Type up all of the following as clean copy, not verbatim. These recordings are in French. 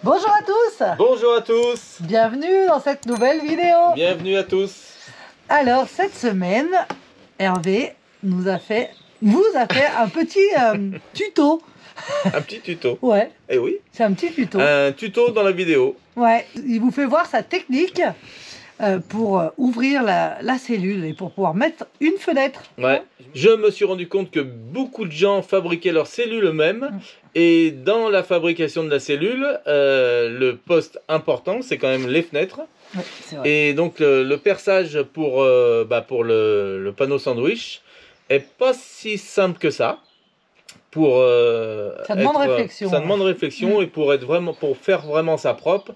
Bonjour à tous. Bonjour à tous. Bienvenue dans cette nouvelle vidéo. Bienvenue à tous. Alors cette semaine, Hervé vous a fait un petit tuto. Un petit tuto. Ouais, Eh oui. c'est un petit tuto. Un tuto dans la vidéo. Ouais, il vous fait voir sa technique pour ouvrir la cellule et pour pouvoir mettre une fenêtre. Ouais. Je me suis rendu compte que beaucoup de gens fabriquaient leurs cellules eux-mêmes. Et dans la fabrication de la cellule, le poste important, c'est quand même les fenêtres. Ouais, c'est vrai. Et donc le perçage pour le panneau sandwich est pas si simple que ça. Ça demande réflexion. Ça demande réflexion et pour faire vraiment ça propre,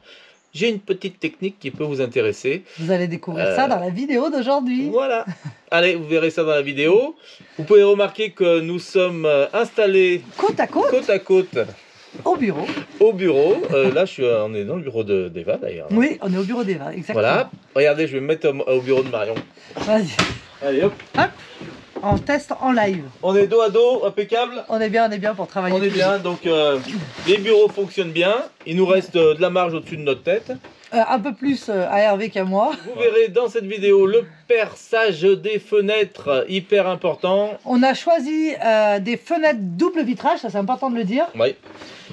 j'ai une petite technique qui peut vous intéresser. Vous allez découvrir ça dans la vidéo d'aujourd'hui. Voilà. Allez, vous verrez ça dans la vidéo. Vous pouvez remarquer que nous sommes installés Côte à côte. Côte à côte Au bureau. au bureau. Là, on est dans le bureau d'Eva d'ailleurs. Oui, on est au bureau d'Eva, exactement. Voilà. Regardez, je vais me mettre au bureau de Marion. Vas-y. Allez, hop. Hop. On teste en live. On est dos à dos, impeccable. On est bien pour travailler. On est bien, donc les bureaux fonctionnent bien. Il nous reste de la marge au-dessus de notre tête. Un peu plus à Hervé qu'à moi. Vous verrez dans cette vidéo le perçage des fenêtres, hyper important. On a choisi des fenêtres double vitrage, ça c'est important de le dire. Oui.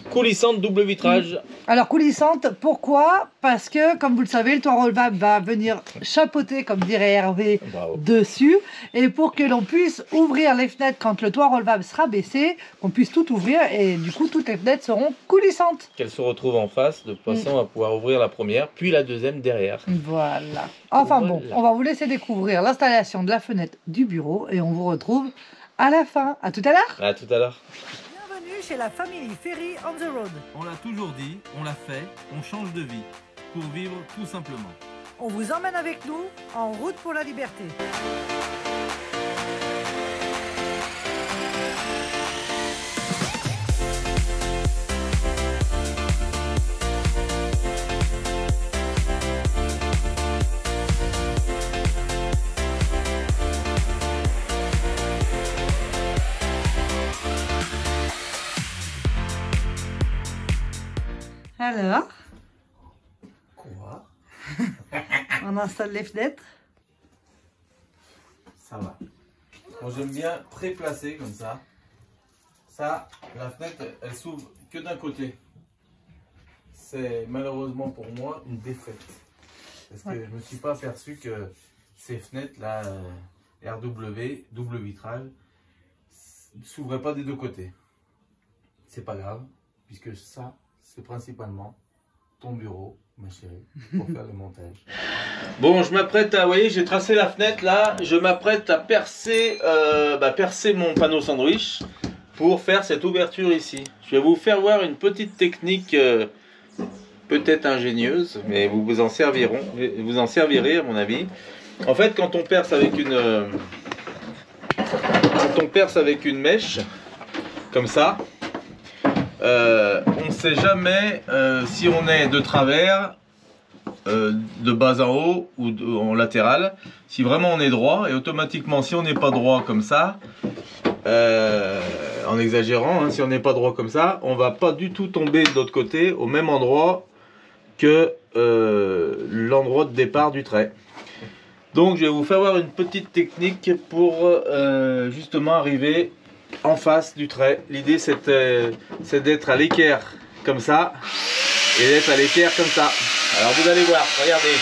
Coulissante, double vitrage. Alors coulissante, pourquoi? Parce que comme vous le savez, le toit relevable va venir chapeauter, comme dirait Hervé, Bravo. dessus. Et pour que l'on puisse ouvrir les fenêtres quand le toit relevable sera baissé, qu'on puisse tout ouvrir et du coup toutes les fenêtres seront coulissantes. Qu'elle se retrouve en face de façon à pouvoir ouvrir la première, puis la deuxième derrière. Voilà. Enfin bon, on va vous laisser découvrir l'installation de la fenêtre du bureau et on vous retrouve à la fin. À tout à l'heure. À tout à l'heure. Bienvenue chez la famille Ferry on the road. On l'a toujours dit, on l'a fait, on change de vie pour vivre tout simplement. On vous emmène avec nous en route pour la liberté. Alors, Quoi? on installe les fenêtres. Ça va. Moi j'aime bien pré-placer comme ça. Ça, la fenêtre, elle s'ouvre que d'un côté. C'est malheureusement pour moi une défaite. Parce que je ne me suis pas aperçu que ces fenêtres-là, RW, double vitrage, ne s'ouvraient pas des deux côtés. C'est pas grave, puisque ça, c'est principalement ton bureau, ma chérie, pour faire le montage. Bon, je m'apprête à, vous voyez, j'ai tracé la fenêtre là, je m'apprête à percer, percer mon panneau sandwich pour faire cette ouverture ici. Je vais vous faire voir une petite technique peut-être ingénieuse, mais vous en servirez à mon avis. En fait, quand on perce avec une mèche, comme ça, on ne sait jamais si on est de travers, de bas en haut ou en latéral, si vraiment on est droit, et automatiquement si on n'est pas droit comme ça, en exagérant, hein, si on n'est pas droit comme ça, on va pas du tout tomber de l'autre côté au même endroit que l'endroit de départ du trait. Donc je vais vous faire voir une petite technique pour justement arriver en face du trait. L'idée c'est d'être à l'équerre comme ça et d'être à l'équerre comme ça. Alors vous allez voir, regardez.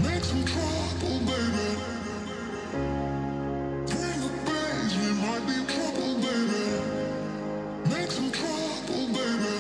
Make some trouble, baby. Bring the bass, we might be trouble, baby. Make some trouble, baby.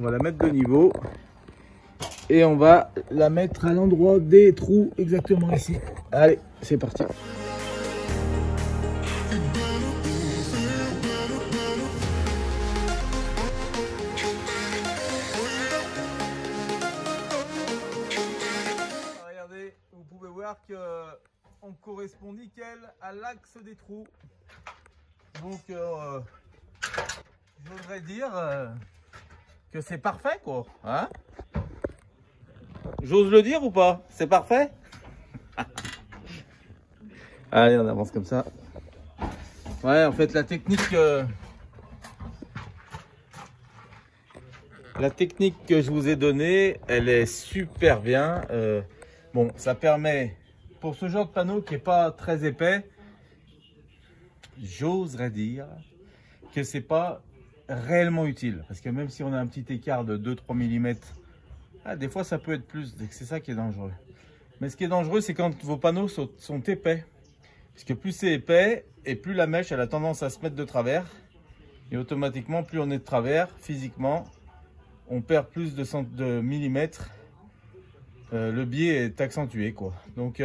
On va la mettre de niveau. Et on va la mettre à l'endroit des trous, exactement ici. Allez, c'est parti. Regardez, vous pouvez voir qu'on correspond nickel à l'axe des trous. Donc, je voudrais dire que c'est parfait, quoi. Hein? J'ose le dire ou pas? C'est parfait? Allez, on avance comme ça. Ouais, en fait, la technique que je vous ai donnée, elle est super bien. Bon, ça permet, pour ce genre de panneau qui n'est pas très épais, j'oserais dire que c'est pas réellement utile. Parce que même si on a un petit écart de 2-3 mm, des fois ça peut être plus, c'est ça qui est dangereux. Mais ce qui est dangereux, c'est quand vos panneaux sont épais. Parce que plus c'est épais, et plus la mèche elle a tendance à se mettre de travers. Et automatiquement, plus on est de travers, physiquement, on perd plus de millimètres. Le biais est accentué, quoi. Donc,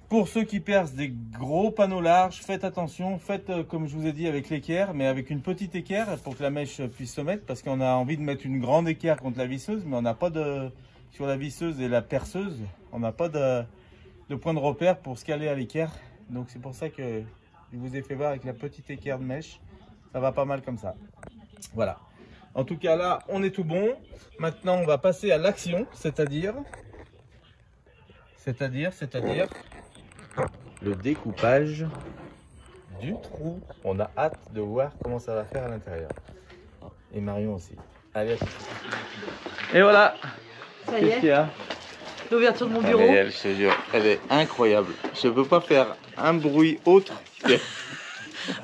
pour ceux qui percent des gros panneaux larges, faites attention. Faites, comme je vous ai dit, avec l'équerre, mais avec une petite équerre pour que la mèche puisse se mettre. Parce qu'on a envie de mettre une grande équerre contre la visseuse, mais on n'a pas de... Sur la visseuse et la perceuse, on n'a pas de point de repère pour se caler à l'équerre. Donc c'est pour ça que je vous ai fait voir avec la petite équerre de mèche. Ça va pas mal comme ça. Voilà. En tout cas là, on est tout bon. Maintenant, on va passer à l'action, c'est-à-dire le découpage du trou. On a hâte de voir comment ça va faire à l'intérieur. Et Marion aussi. Allez, à tout de suite. Et voilà. Ça y est, l'ouverture de mon bureau. Elle, je te jure, elle est incroyable. Je ne peux pas faire un bruit autre.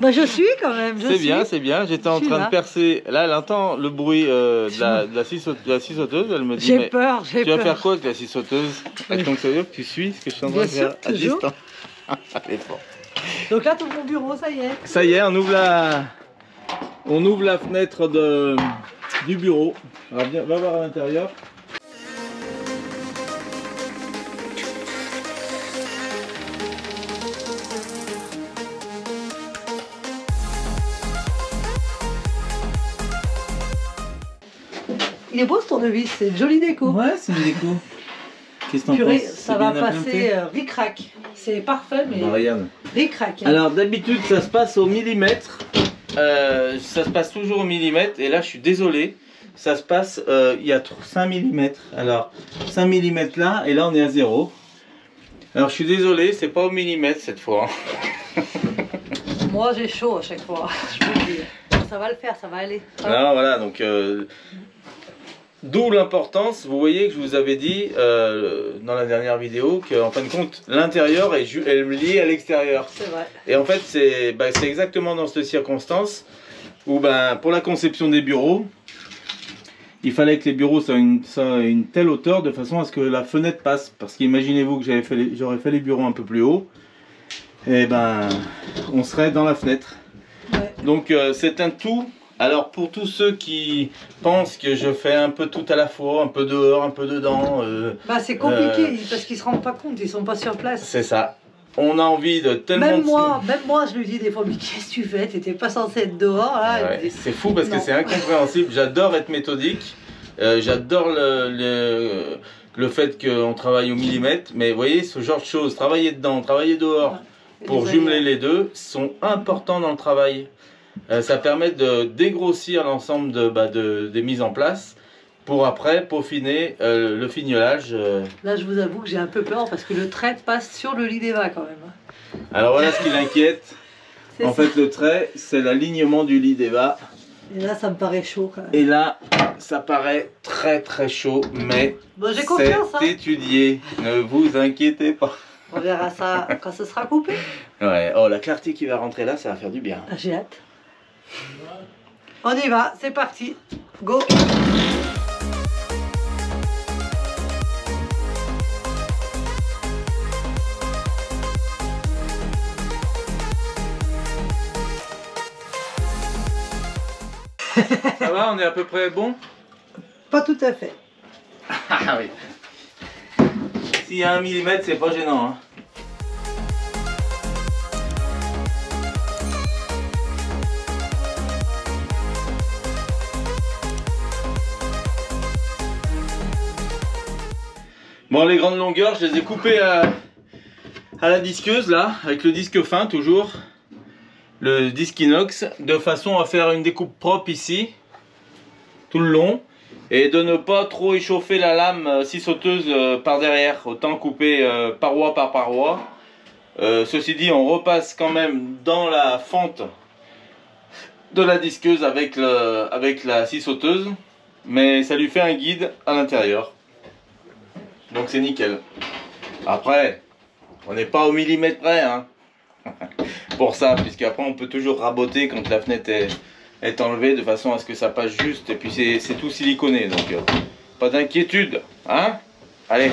Bah je suis quand même. C'est bien, c'est bien. J'étais en train de percer. Là, elle entend le bruit de la scie sauteuse. Elle me dit, j'ai peur, tu vas faire quoi avec la scie sauteuse? Avec ton que tu suis ce que je suis en train de faire à distance. Allez, bon. Donc là, tout mon bureau, ça y est. Ça y est, on ouvre la fenêtre du bureau. Alors, viens, va voir à l'intérieur. Il est beau ce tournevis, c'est une jolie déco. Ouais, c'est une déco. Qu'est-ce que t'en Purée, penses? ça va passer ric-rac. C'est parfait, mais Regarde. ric-rac. Alors d'habitude ça se passe au millimètre. Ça se passe toujours au millimètre. Et là je suis désolé. Ça se passe, il y a 5 mm. Alors 5 mm là, et là on est à 0. Alors je suis désolé, c'est pas au millimètre cette fois. Moi j'ai chaud à chaque fois, je peux le dire. Ça va le faire, ça va aller. Alors voilà, donc d'où l'importance, vous voyez que je vous avais dit dans la dernière vidéo qu'en fin de compte l'intérieur est lié à l'extérieur. C'est vrai. Et en fait c'est exactement dans cette circonstance où pour la conception des bureaux, il fallait que les bureaux soient une telle hauteur de façon à ce que la fenêtre passe. Parce qu'imaginez-vous que j'aurais fait les bureaux un peu plus haut, et on serait dans la fenêtre. Ouais. Donc c'est un tout. Alors pour tous ceux qui pensent que je fais un peu tout à la fois, un peu dehors, un peu dedans... c'est compliqué parce qu'ils ne se rendent pas compte, ils ne sont pas sur place. C'est ça. On a envie de tellement... Même moi, je lui dis des fois, mais qu'est-ce que tu fais? Tu n'étais pas censé être dehors là. Ouais, c'est fou parce que c'est incompréhensible. J'adore être méthodique. J'adore le fait qu'on travaille au millimètre. Mais vous voyez, ce genre de choses, travailler dedans, travailler dehors, pour jumeler les deux, sont importants dans le travail. Ça permet de dégrossir l'ensemble des mises en place pour après peaufiner le fignolage. Là, je vous avoue que j'ai un peu peur parce que le trait passe sur le lit d'Eva quand même. Alors voilà ce qui l'inquiète. En fait, le trait, c'est l'alignement du lit d'Eva. Et là, ça me paraît chaud quand même. Et là, ça paraît très très chaud, mais c'est étudié. Ne vous inquiétez pas. On verra ça quand ce sera coupé. Ouais, oh la clarté qui va rentrer là, ça va faire du bien. J'ai hâte. On y va, c'est parti. Go. Ça va, on est à peu près bon? Pas tout à fait. Ah oui. S'il y a 1 mm, c'est pas gênant. Hein. Bon, les grandes longueurs, je les ai coupées à la disqueuse, là, avec le disque fin, toujours. Le disque inox, de façon à faire une découpe propre ici, tout le long. Et de ne pas trop échauffer la lame scie sauteuse par derrière. Autant couper paroi par paroi. Ceci dit, on repasse quand même dans la fente de la disqueuse avec la scie sauteuse. Mais ça lui fait un guide à l'intérieur. Donc c'est nickel. Après, on n'est pas au millimètre près, hein. Pour ça, puisqu'après on peut toujours raboter quand la fenêtre est enlevée de façon à ce que ça passe juste. Et puis c'est tout siliconé, donc pas d'inquiétude, hein. Allez.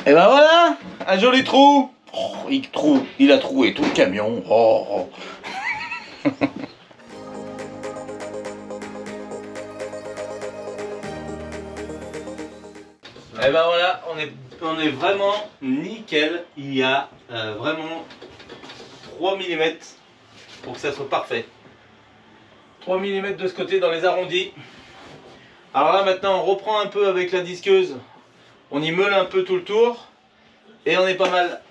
Et ben voilà, un joli trou. Oh, il a troué tout le camion. Oh. Et ben voilà, on est vraiment nickel. Il y a vraiment 3 mm pour que ça soit parfait. 3 mm de ce côté dans les arrondis. Alors là maintenant on reprend un peu avec la disqueuse. On y meule un peu tout le tour et on est pas mal.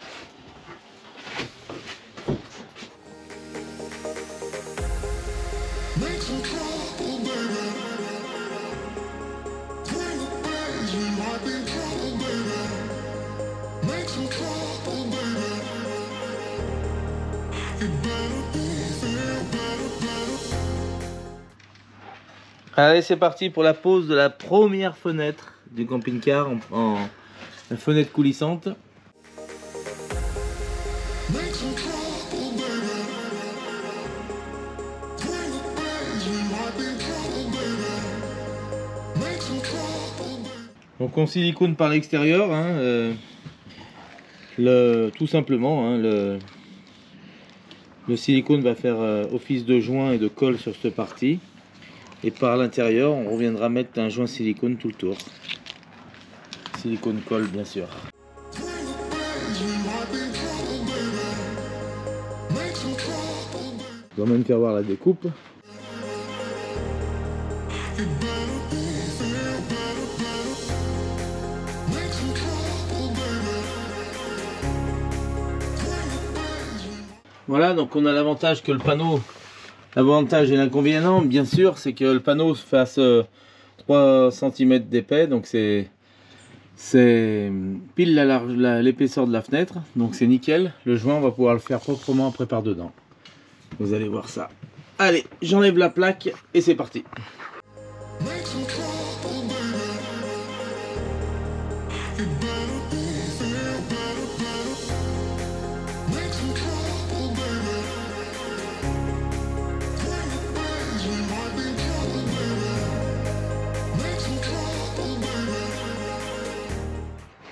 Make some trouble, baby. Bring the pain, you might be in trouble, baby. Make some trouble, baby. You better be, feel better. Allez, c'est parti pour la pose de la première fenêtre du camping-car en fenêtre coulissante. Make some trouble, baby. Bring the pain, you might be in trouble, baby. Make some trouble, baby. Donc on silicone par l'extérieur, hein, tout simplement. Hein, le silicone va faire office de joint et de colle sur cette partie. Et par l'intérieur, on reviendra mettre un joint silicone tout le tour. Silicone colle, bien sûr. Je dois même faire voir la découpe. Voilà, donc on a l'avantage que le panneau, l'avantage et l'inconvénient, bien sûr, c'est que le panneau fasse 3 cm d'épais, donc c'est pile l'épaisseur de la fenêtre, donc c'est nickel. Le joint, on va pouvoir le faire proprement après par dedans. Vous allez voir ça. Allez, j'enlève la plaque et c'est parti.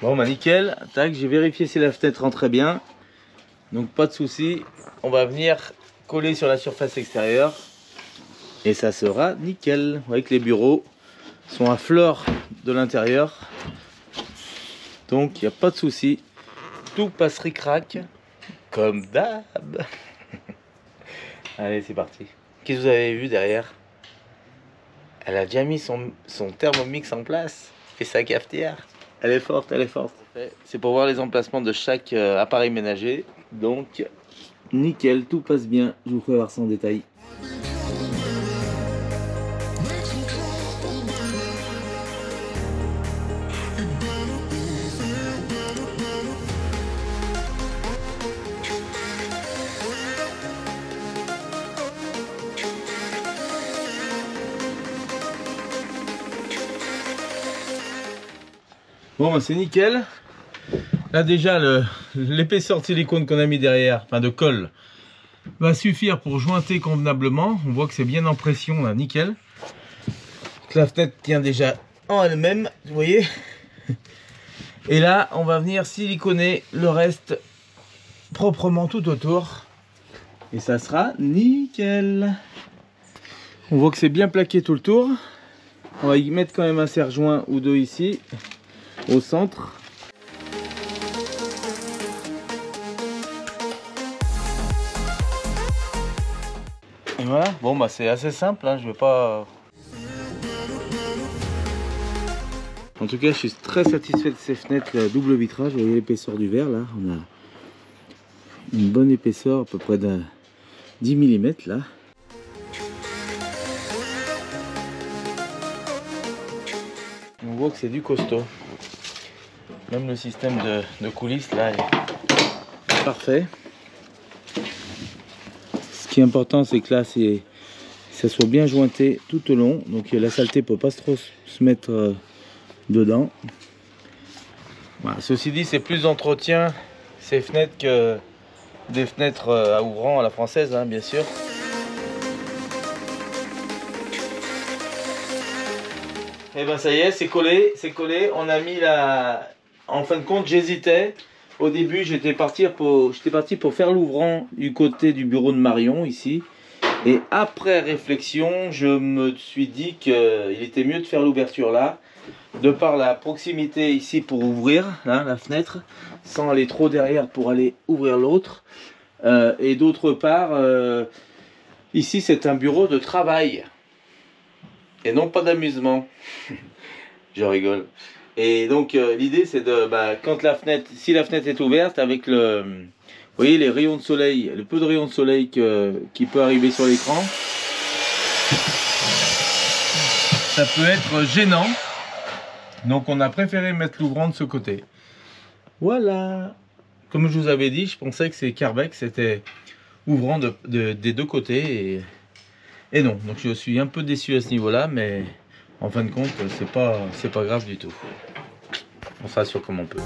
Bon bah nickel, tac, j'ai vérifié si la fenêtre rentrait bien. Donc pas de souci, on va venir coller sur la surface extérieure. Et ça sera nickel. Vous voyez que les bureaux sont à fleur de l'intérieur. Donc il n'y a pas de souci. Tout passe ric-rac, comme d'hab. Allez, c'est parti. Qu'est-ce que vous avez vu derrière? Elle a déjà mis son thermomix en place et sa cafetière. Elle est forte, elle est forte. C'est pour voir les emplacements de chaque appareil ménager. Donc, nickel, tout passe bien. Je vous ferai voir ça en détail. Bon, bah, c'est nickel. Là déjà l'épaisseur de silicone qu'on a mis derrière, enfin de colle, va suffire pour jointer convenablement. On voit que c'est bien en pression là, nickel. Donc, la fenêtre tient déjà en elle-même, vous voyez. Et là on va venir siliconer le reste proprement tout autour. Et ça sera nickel. On voit que c'est bien plaqué tout le tour. On va y mettre quand même un serre-joint ou deux ici, au centre. Et voilà, bon bah c'est assez simple, hein, je vais pas... En tout cas, je suis très satisfait de ces fenêtres double vitrage. Vous voyez l'épaisseur du verre là, on a une bonne épaisseur, à peu près de 10 mm là. On voit que c'est du costaud. Même le système de coulisses là est parfait. Ce qui est important, c'est que là, ça soit bien jointé tout au long. Donc la saleté peut pas trop se mettre dedans. Voilà. Ceci dit, c'est plus d'entretien ces fenêtres que des fenêtres à ouvrant à la française, hein, bien sûr. Et ben ça y est, c'est collé, c'est collé. On a mis la... En fin de compte, j'hésitais. Au début, j'étais parti pour faire l'ouvrant du côté du bureau de Marion, ici. Et après réflexion, je me suis dit qu'il était mieux de faire l'ouverture là, de par la proximité ici pour ouvrir là, la fenêtre, sans aller trop derrière pour aller ouvrir l'autre. Et d'autre part, ici c'est un bureau de travail. Et non pas d'amusement. Je rigole. Et donc l'idée c'est de, quand la fenêtre, si la fenêtre est ouverte avec le, vous voyez les rayons de soleil, le peu de rayons de soleil qui peut arriver sur l'écran, ça peut être gênant. Donc on a préféré mettre l'ouvrant de ce côté. Voilà. Comme je vous avais dit, je pensais que ces Carbex c'était ouvrant des deux côtés et non. Donc je suis un peu déçu à ce niveau-là, mais en fin de compte, c'est pas grave du tout. On se rassure comme on peut.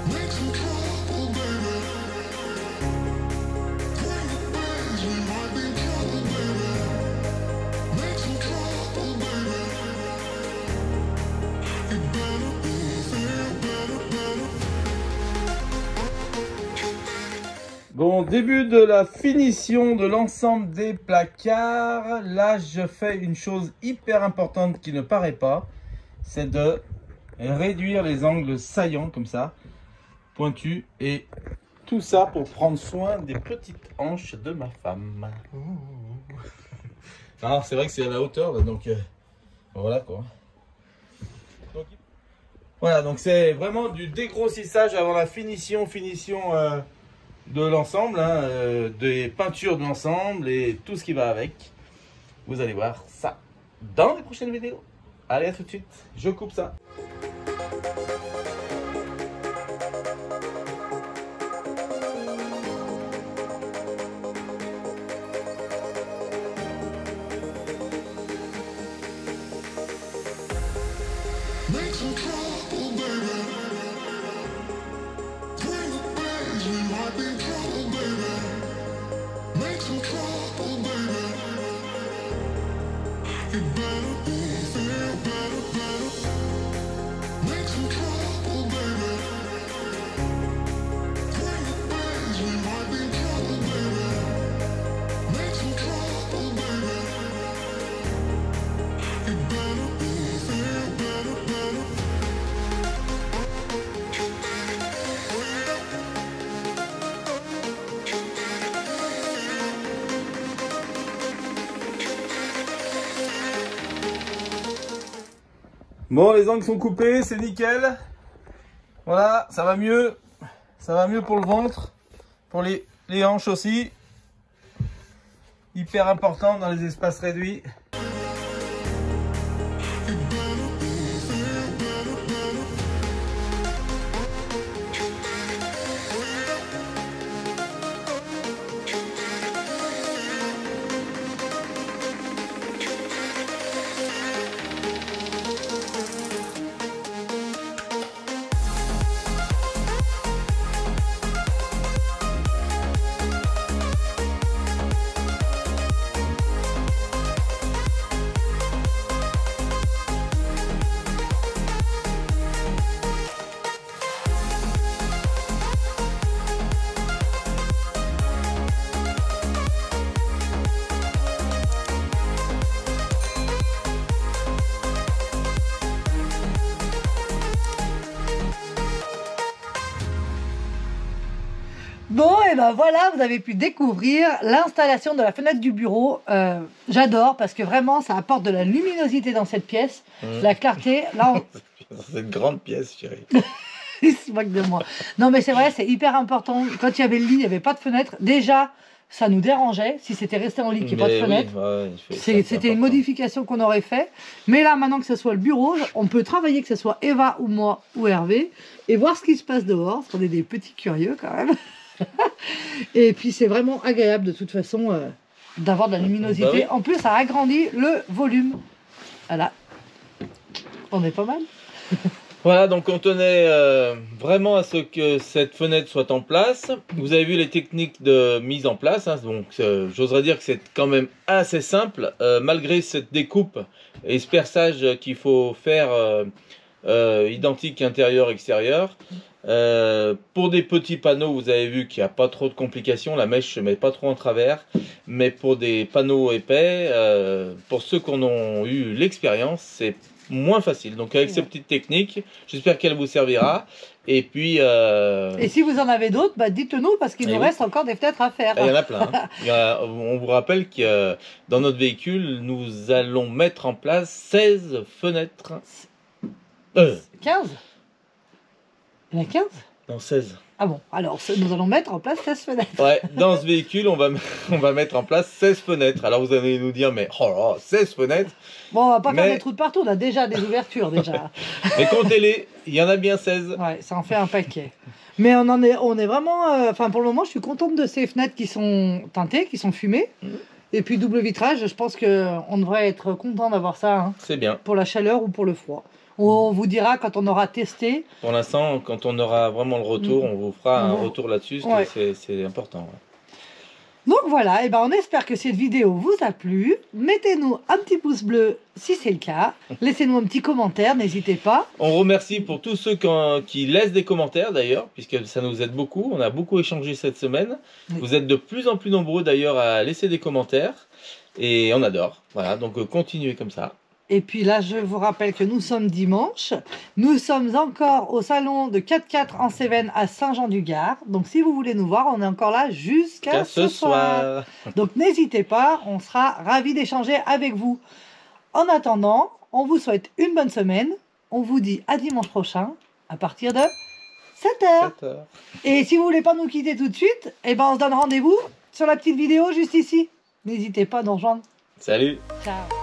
Bon, début de la finition de l'ensemble des placards. Là, je fais une chose hyper importante qui ne paraît pas. C'est de réduire les angles saillants comme ça, pointus. Et tout ça pour prendre soin des petites hanches de ma femme. Alors, c'est vrai que c'est à la hauteur, là, donc voilà quoi. Donc, voilà, donc c'est vraiment du dégrossissage avant la finition de l'ensemble, hein, des peintures de l'ensemble et tout ce qui va avec. Vous allez voir ça dans les prochaines vidéos. Allez, à tout de suite, je coupe ça. Make some trouble, baby. Bring the bags, we might be in trouble, baby. Make some trouble, baby. You better feel better. Make some trouble, baby. Bring the bags, we might be in trouble, baby. Make some trouble, baby. You better feel better. Bon, les angles sont coupés, c'est nickel. Voilà, ça va mieux. Ça va mieux pour le ventre, pour les hanches aussi. Hyper important dans les espaces réduits. Bon, et ben voilà, vous avez pu découvrir l'installation de la fenêtre du bureau. J'adore parce que vraiment, ça apporte de la luminosité dans cette pièce, la clarté. Là, C'est une grande pièce, chérie. il se moque de moi. Non, mais c'est vrai, c'est hyper important. Quand il y avait le lit, il n'y avait pas de fenêtre. Déjà, ça nous dérangeait si c'était resté en lit qu'il n'y ait pas de fenêtre. Oui, C'était une modification qu'on aurait fait. Mais là, maintenant que ce soit le bureau, on peut travailler, que ce soit Eva ou moi ou Hervé, et voir ce qui se passe dehors, parce qu'on est des petits curieux quand même. Et puis c'est vraiment agréable de toute façon d'avoir de la luminosité. Bah oui. En plus, ça agrandit le volume. Voilà. On est pas mal. Voilà, donc on tenait vraiment à ce que cette fenêtre soit en place. Vous avez vu les techniques de mise en place, hein, donc j'oserais dire que c'est quand même assez simple, malgré cette découpe et ce perçage qu'il faut faire identique intérieur-extérieur. Pour des petits panneaux, vous avez vu qu'il n'y a pas trop de complications, la mèche ne se met pas trop en travers, mais pour des panneaux épais, pour ceux qui en ont eu l'expérience, c'est moins facile. Donc avec ces petites techniques, j'espère qu'elle vous servira. Et puis... Et si vous en avez d'autres, bah dites-nous parce qu'il nous reste encore des fenêtres à faire. Il y en a plein. Hein. On vous rappelle que dans notre véhicule, nous allons mettre en place 16 fenêtres. 15 Il y en a 15 Non, 16. Ah bon, alors nous allons mettre en place 16 fenêtres. Ouais, dans ce véhicule, on va mettre en place 16 fenêtres. Alors vous allez nous dire, mais oh là, 16 fenêtres. Bon, on va pas faire des trous de partout, on a déjà des ouvertures déjà. Mais comptez-les, il y en a bien 16. Ouais, ça en fait un paquet. Mais on est vraiment... Enfin, pour le moment, je suis contente de ces fenêtres qui sont teintées, qui sont fumées. Et puis double vitrage, je pense qu'on devrait être content d'avoir ça. Hein, c'est bien. Pour la chaleur ou pour le froid. On vous dira quand on aura testé. Pour l'instant, quand on aura vraiment le retour, on vous fera un retour là-dessus, Ouais. c'est important. Ouais. Donc voilà, et ben on espère que cette vidéo vous a plu. Mettez-nous un petit pouce bleu si c'est le cas. Laissez-nous un petit commentaire, n'hésitez pas. On remercie pour tous ceux qui laissent des commentaires d'ailleurs, puisque ça nous aide beaucoup. On a beaucoup échangé cette semaine. Oui. Vous êtes de plus en plus nombreux d'ailleurs à laisser des commentaires. Et on adore. Voilà, donc continuez comme ça. Et puis là, je vous rappelle que nous sommes dimanche. Nous sommes encore au salon de 4x4 en Cévennes à Saint-Jean-du-Gard. Donc si vous voulez nous voir, on est encore là jusqu'à ce soir. Donc n'hésitez pas, on sera ravis d'échanger avec vous. En attendant, on vous souhaite une bonne semaine. On vous dit à dimanche prochain à partir de 7h. Et si vous voulez pas nous quitter tout de suite, eh ben on se donne rendez-vous sur la petite vidéo juste ici. N'hésitez pas à nous rejoindre. Salut. Ciao.